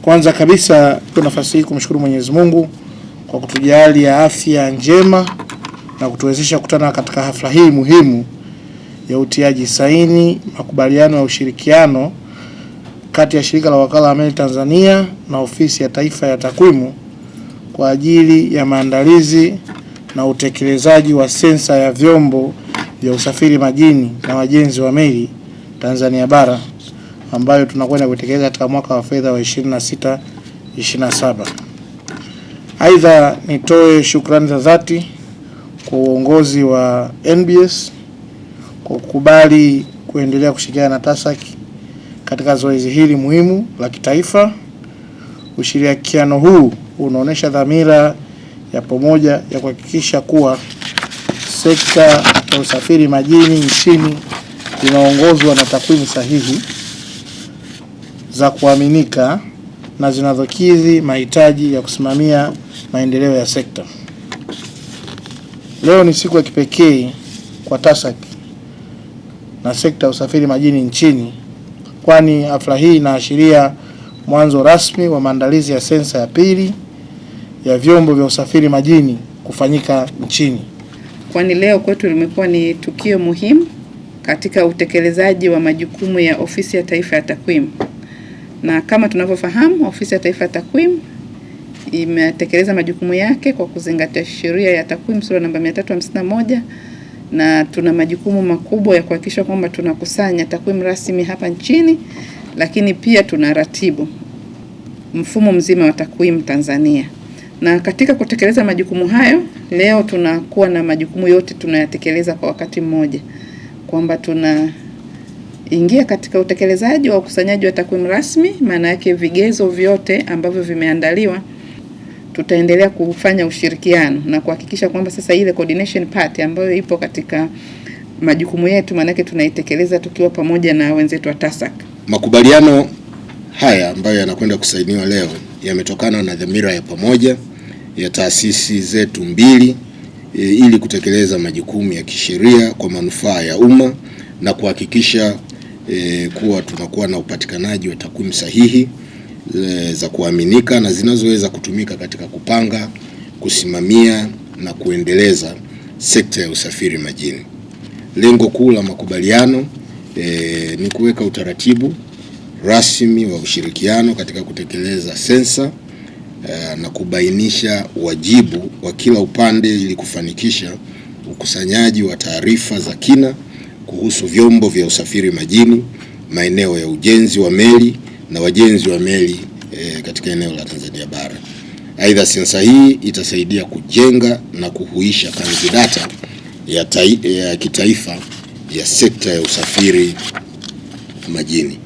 Kwanza kabisa kwa nafasi hii kumshukuru Mwenyezi Mungu kwa kutujalia afya njema na kutuwezesha kukutana katika hafla hii muhimu ya utiaji saini makubaliano ya ushirikiano kati ya Shirika la Wakala wa Meli Tanzania na Ofisi ya Taifa ya Takwimu kwa ajili ya maandalizi na utekelezaji wa sensa ya vyombo vya usafiri majini na wajenzi wa meli Tanzania bara ambayo tunakwenda kutekeleza katika mwaka wa fedha wa 26/27. Aidha, nitoe shukrani za dhati kwa uongozi wa NBS kwa kukubali kuendelea kushirikiana na TASAC katika zoezi hili muhimu la kitaifa. Ushirikiano huu unaonesha dhamira ya pamoja ya kuhakikisha kuwa sekta ya usafiri majini nchini inaongozwa na takwimu sahihi za kuaminika na zinazokidhi mahitaji ya kusimamia maendeleo ya sekta. Leo ni siku ya kipekee kwa TASAC na sekta ya usafiri majini nchini, kwani hafla hii inaashiria mwanzo rasmi wa maandalizi ya sensa ya pili ya vyombo vya usafiri majini kufanyika nchini. Kwani leo kwetu limekuwa ni tukio muhimu katika utekelezaji wa majukumu ya Ofisi ya Taifa ya Takwimu. Na kama tunavyofahamu, Ofisi ya Taifa ya Takwimu imetekeleza majukumu yake kwa kuzingatia sheria ya takwimu sura namba 351, na tuna majukumu makubwa ya kuhakikisha kwamba tunakusanya takwimu rasmi hapa nchini, lakini pia tunaratibu mfumo mzima wa takwimu Tanzania. Na katika kutekeleza majukumu hayo, leo tunakuwa na majukumu yote tunayatekeleza kwa wakati mmoja, kwamba tunaingia katika utekelezaji wa ukusanyaji wa takwimu rasmi. Maana yake vigezo vyote ambavyo vimeandaliwa, tutaendelea kufanya ushirikiano na kuhakikisha kwamba sasa ile coordination part ambayo ipo katika majukumu yetu, maana yake tunaitekeleza tukiwa pamoja na wenzetu wa TASAC. Makubaliano haya ambayo yanakwenda kusainiwa leo yametokana na dhamira ya pamoja ya taasisi zetu mbili ili kutekeleza majukumu ya kisheria kwa manufaa ya umma na kuhakikisha kuwa tunakuwa na upatikanaji wa takwimu sahihi za kuaminika na zinazoweza kutumika katika kupanga, kusimamia na kuendeleza sekta ya usafiri majini. Lengo kuu la makubaliano ni kuweka utaratibu rasmi wa ushirikiano katika kutekeleza sensa na kubainisha wajibu wa kila upande ili kufanikisha ukusanyaji wa taarifa za kina kuhusu vyombo vya usafiri majini, maeneo ya ujenzi wa meli na wajenzi wa meli katika eneo la Tanzania bara. Aidha, sensa hii itasaidia kujenga na kuhuisha kanzi data ya kitaifa ya sekta ya usafiri majini.